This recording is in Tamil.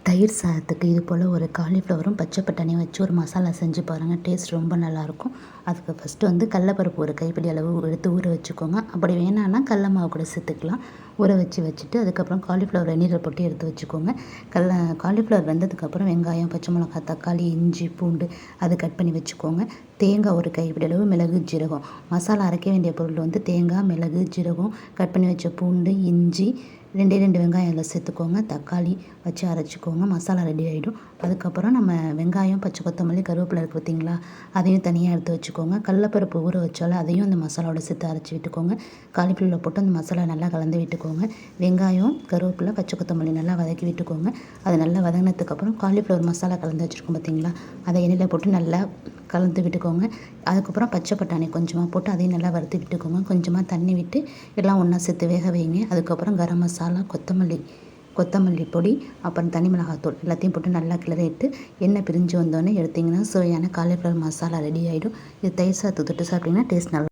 தயிர் சாதத்துக்கு இது போல் ஒரு காலிஃப்ளவரும் பச்சை பட்டாணியும் வச்சு ஒரு மசாலா செஞ்சு பாருங்கள். டேஸ்ட் ரொம்ப நல்லாயிருக்கும். அதுக்கு ஃபஸ்ட்டு கடலைப்பருப்பு ஒரு கைப்பிடி அளவு எடுத்து ஊற வச்சுக்கோங்க. அப்படி வேணான்னா கடல மாவு கூட சேர்த்துக்கலாம். ஊற வச்சுட்டு அதுக்கப்புறம் காலிஃப்ளவர் எண்ணெயில் போட்டு எடுத்து வச்சுக்கோங்க. காலிஃப்ளவர் வெந்ததுக்கப்புறம் வெங்காயம், பச்சை மிளகாய், தக்காளி, இஞ்சி, பூண்டு அது கட் பண்ணி வச்சுக்கோங்க. தேங்காய் ஒரு கைப்பிடி அளவு, மிளகு, ஜீரகம். மசாலா அரைக்க வேண்டிய பொருள் தேங்காய், மிளகு, ஜீரகம், கட் பண்ணி வச்ச பூண்டு, இஞ்சி, 2 வெங்காயம் அதில் சேர்த்துக்கோங்க. தக்காளி வச்சு அரைச்சிக்கோங்க. மசாலா ரெடி ஆகிடும். அதுக்கப்புறம் நம்ம வெங்காயம், பச்சை கொத்தமல்லி, கருவேப்பிலை இருக்குது பார்த்திங்களா, அதையும் தனியாக எடுத்து வச்சுக்கோங்க. கடலப்பருப்பு ஊற வச்சாலும் அதையும் அந்த மசாலாவோட சேர்த்து அரைச்சி விட்டுக்கோங்க. காலிஃப்ளவரில் போட்டு அந்த மசாலா நல்லா கலந்து விட்டுக்கோங்க. வெங்காயம், கருவேப்பிலை, பச்சை கொத்தமல்லி நல்லா வதக்கி விட்டுக்கோங்க. அது நல்லா வதங்கினதுக்கப்புறம் காலிஃப்ளவர் மசாலா கலந்து வச்சுருக்கோம் பார்த்திங்களா, அதை எண்ணெயில் போட்டு நல்லா கலந்து விட்டுக்கோங்க. அதுக்கப்புறம் பச்சை பட்டாணி கொஞ்சமாக போட்டு அதையும் நல்லா வறுத்து விட்டுக்கோங்க. கொஞ்சமாக தண்ணி விட்டு எல்லாம் ஒன்றா சேர்த்து வேக வைங்க. அதுக்கப்புறம் கரம் மசாலா, கொத்தமல்லி பொடி, அப்புறம் தனி மிளகாத்தூள் எல்லாத்தையும் போட்டு நல்லா கிளறிட்டு எண்ணெய் பிரிஞ்சு வந்தோடனே எடுத்திங்கன்னா சுவையான காலிஃப்ளவர் மசாலா ரெடி ஆகிடும். இது தயிர் சாதத்துக்கு தொட்டு சாப்பிட்டிங்கன்னா டேஸ்ட் நல்லா